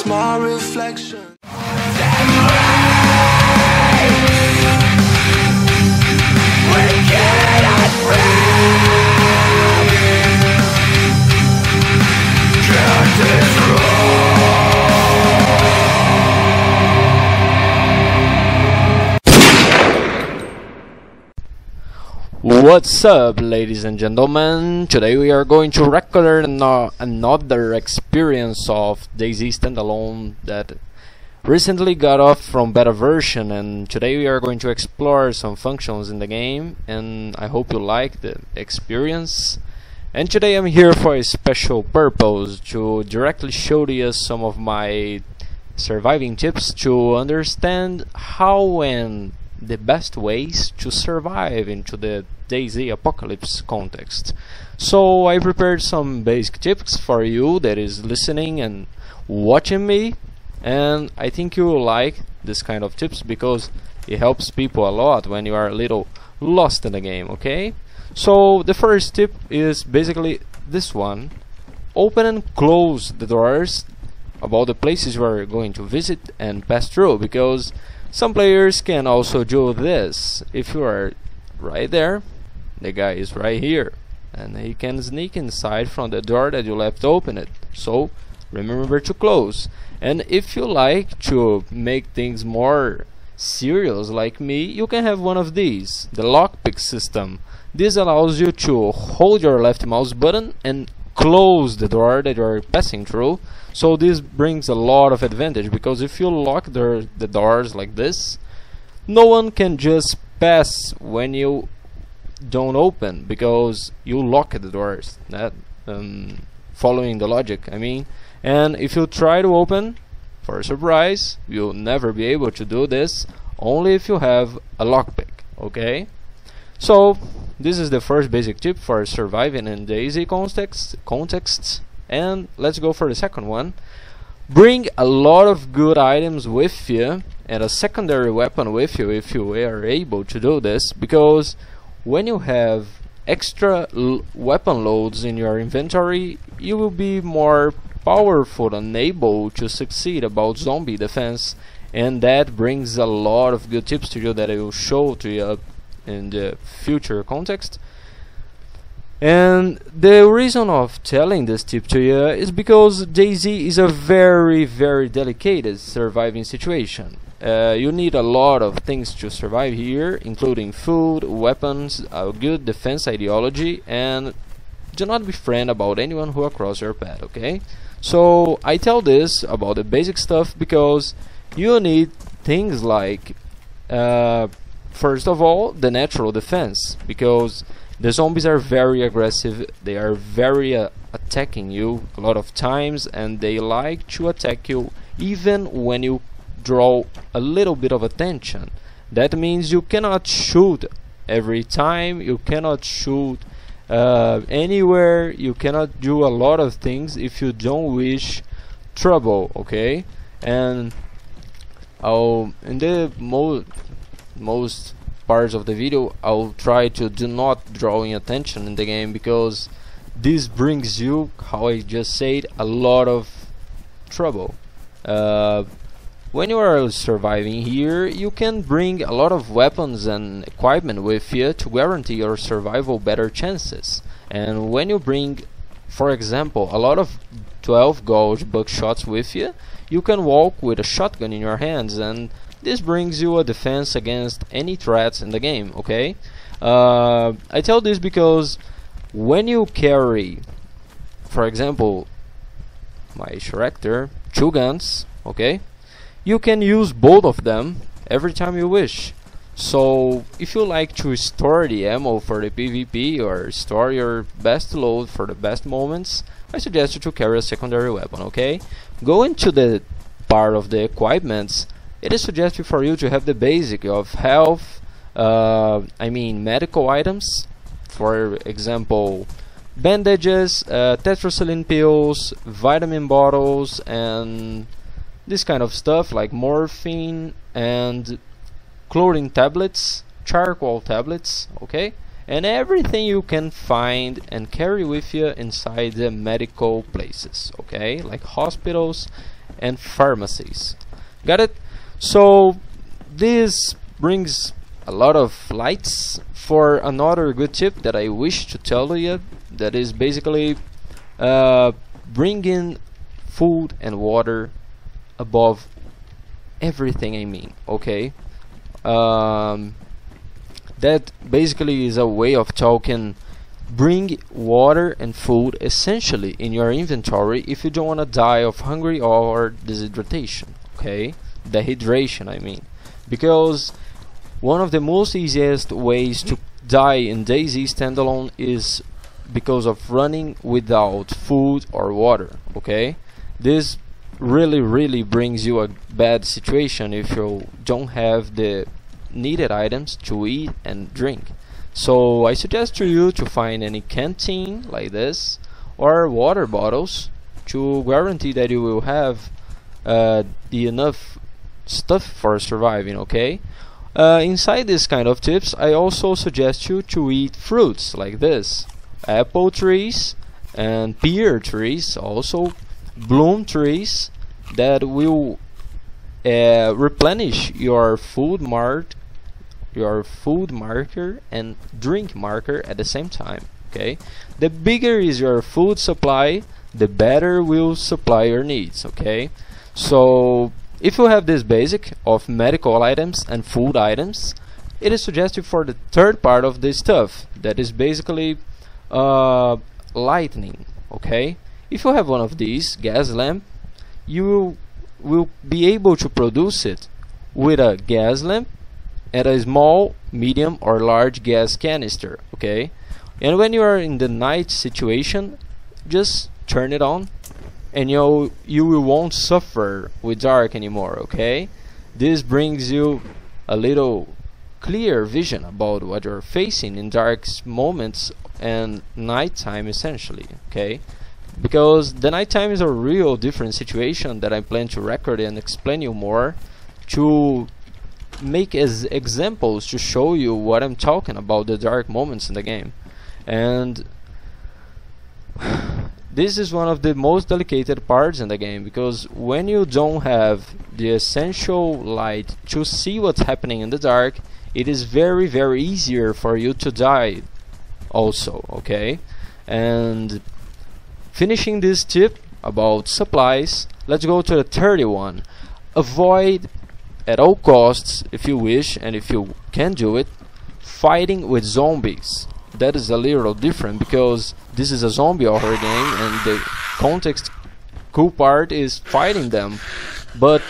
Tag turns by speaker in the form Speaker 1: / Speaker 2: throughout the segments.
Speaker 1: just my reflection.
Speaker 2: What's up, ladies and gentlemen? Today we are going to record another experience of DayZ standalone that recently got off from beta version, and today we are going to explore some functions in the game, and I hope you like the experience. And today I'm here for a special purpose, to directly show you some of my surviving tips to understand how and the best ways to survive into the DayZ apocalypse context. So I prepared some basic tips for you that is listening and watching me, and I think you will like this kind of tips because it helps people a lot when you are a little lost in the game, okay? So the first tip is basically this one: open and close the doors about the places you are going to visit and pass through, because some players can also do this. If you are right there, the guy is right here, and he can sneak inside from the door that you left open. So remember to close. And if you like to make things more serious like me, you can have one of these, the lockpick system. This allows you to hold your left mouse button and close the door that you are passing through. So this brings a lot of advantage, because if you lock the doors like this, no one can just pass when you don't open, because you lock the doors. That following the logic, I mean. And if you try to open, for a surprise, you'll never be able to do this, only if you have a lockpick, okay? So this is the first basic tip for surviving in DayZ contexts. And let's go for the second one. Bring a lot of good items with you and a secondary weapon with you if you are able to do this, because when you have extra weapon loads in your inventory, you will be more powerful and able to succeed about zombie defense, and that brings a lot of good tips to you that I will show to you in the future context. And the reason of telling this tip to you is because DayZ is a very delicate surviving situation. You need a lot of things to survive here, including food, weapons, a good defense ideology, and do not befriend about anyone who cross your path, okay? So I tell this about the basic stuff because you need things like first of all, the natural defense, because the zombies are very aggressive, they are very attacking you a lot of times, and they like to attack you even when you draw a little bit of attention. That means you cannot shoot every time, you cannot shoot anywhere, you cannot do a lot of things if you don't wish trouble, okay? And in the most parts of the video, I'll try to do not drawing attention in the game, because this brings you, how I just said, a lot of trouble. When you are surviving here, you can bring a lot of weapons and equipment with you to guarantee your survival better chances. And when you bring, for example, a lot of 12 gauge buckshots with you, you can walk with a shotgun in your hands, and this brings you a defense against any threats in the game, okay? I tell this because when you carry, for example, my character, 2 guns, okay? You can use both of them every time you wish. So if you like to store the ammo for the PvP or store your best load for the best moments, I suggest you to carry a secondary weapon, okay? Going to the part of the equipments, it is suggested for you to have the basic of health, medical items, for example, bandages, tetracycline pills, vitamin bottles, and this kind of stuff like morphine and chlorine tablets, charcoal tablets, okay? And everything you can find and carry with you inside the medical places, okay? Like hospitals and pharmacies. Got it? So this brings a lot of lights for another good tip that I wish to tell you, that is basically bringing food and water above everything. I mean, okay, that basically is a way of talking. Bring water and food essentially in your inventory if you don't want to die of hunger or dehydration. Okay, dehydration I mean, because one of the most easiest ways to die in DayZ standalone is because of running without food or water. Okay, this really brings you a bad situation if you don't have the needed items to eat and drink. So I suggest to you to find any canteen like this or water bottles to guarantee that you will have the enough stuff for surviving. Okay, inside this kind of tips I also suggest you to eat fruits like this: apple trees and pear trees, also bloom trees, that will replenish your food marker and drink marker at the same time. Okay, the bigger is your food supply, the better will supply your needs. Okay, so if you have this basic of medical items and food items, it is suggested for the third part of this stuff, that is basically lightning. Okay, if you have one of these gas lamp, you will be able to produce it with a gas lamp and a small, medium or large gas canister. Okay, and when you are in the night situation, just turn it on and you won't suffer with dark anymore. Okay, this brings you a little clear vision about what you're facing in dark moments and nighttime essentially. Okay, because the nighttime is a real different situation that I plan to record and explain you more, to make as examples to show you what I'm talking about, the dark moments in the game. And this is one of the most delicate parts in the game, because when you don't have the essential light to see what's happening in the dark, it is very easier for you to die also. Okay, and finishing this tip about supplies, let's go to the 31. Avoid at all costs, if you wish and if you can do it, fighting with zombies. That is a little different because this is a zombie horror game and the context cool part is fighting them, but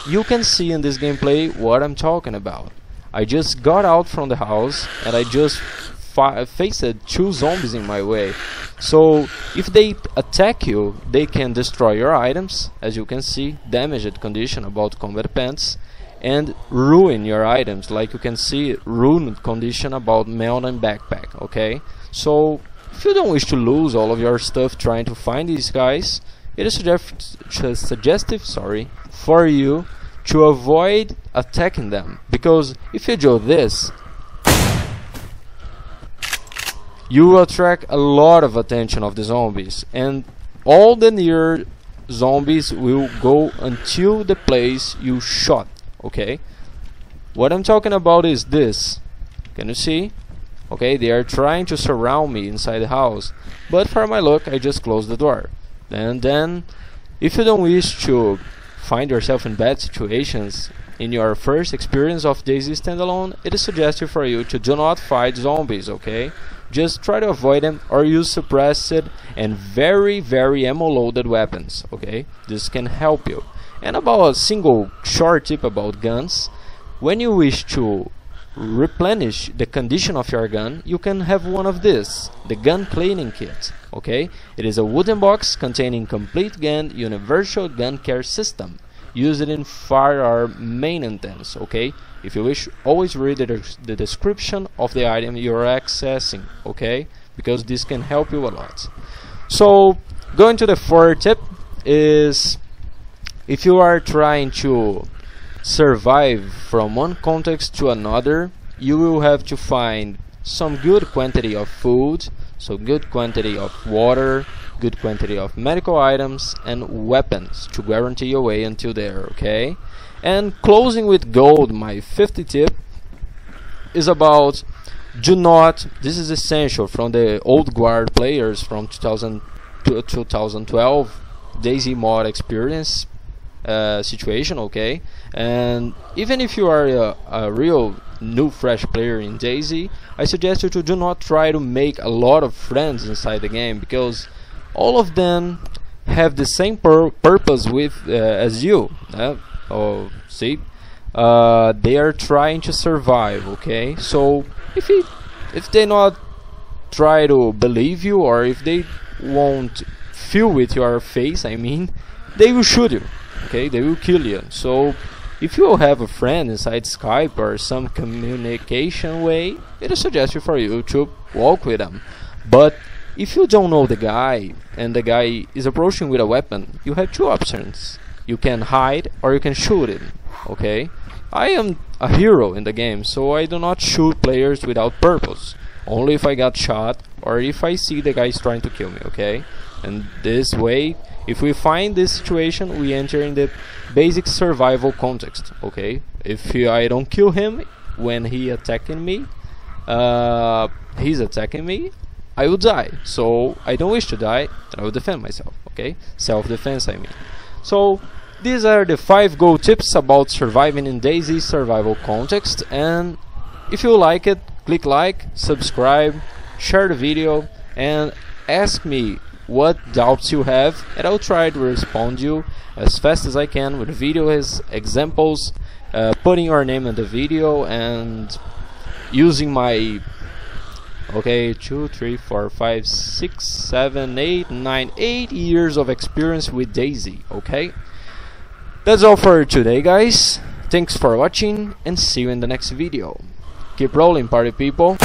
Speaker 2: you can see in this gameplay what I'm talking about. I just got out from the house and I just faced 2 zombies in my way. So if they attack you, they can destroy your items, as you can see, damaged condition about combat pants, and ruin your items, like you can see, ruined condition about mountain backpack. Okay, so if you don't wish to lose all of your stuff trying to find these guys, it is suggestive for you to avoid attacking them, because if you do this, you will attract a lot of attention of the zombies, and all the near zombies will go until the place you shot. Okay, what I'm talking about is this. Can you see? Okay, they are trying to surround me inside the house, but for my luck I just closed the door. And then if you don't wish to find yourself in bad situations in your first experience of DayZ standalone, it is suggested for you to do not fight zombies. Okay, just try to avoid them or use suppressed and very ammo loaded weapons. Okay, this can help you. And about a single short tip about guns, when you wish to replenish the condition of your gun, you can have one of this, the gun cleaning kit. Okay, it is a wooden box containing complete gun universal gun care system used in firearm maintenance. Okay, if you wish, always read the description of the item you are accessing. Okay, because this can help you a lot. So going to the 4th tip is, if you are trying to survive from one context to another, you will have to find some good quantity of food, so good quantity of water, good quantity of medical items and weapons to guarantee your way until there, okay? And closing with gold, my 50 tip is about this is essential from the old guard players from 2000 to 2012 DayZ mod experience situation, okay? And even if you are a real new fresh player in DayZ, I suggest you to do not try to make a lot of friends inside the game, because all of them have the same purpose with as you. See, they are trying to survive, okay? So if they not try to believe you, or if they won't feel with your face, I mean, they will shoot you, okay? They will kill you. So if you have a friend inside Skype or some communication way, it is suggested for you to walk with them. But if you don't know the guy and the guy is approaching with a weapon, you have two options. You can hide or you can shoot him, okay? I am a hero in the game, so I do not shoot players without purpose. Only if I got shot or if I see the guy is trying to kill me, okay? And this way, if we find this situation, we enter in the basic survival context, okay? If I don't kill him when he's attacking me, I will die. So I don't wish to die, and I will defend myself, okay? Self-defense, I mean. So these are the 5 gold tips about surviving in DayZ survival context, and if you like it, click like, subscribe, share the video, and ask me what doubts you have, and I'll try to respond you as fast as I can with videos, examples, putting your name in the video, and using my 2, 3, 4, 5, 6, 7, 8, 9, 8 years of experience with DayZ, okay? That's all for today, guys. Thanks for watching, and see you in the next video. Keep rolling, party people.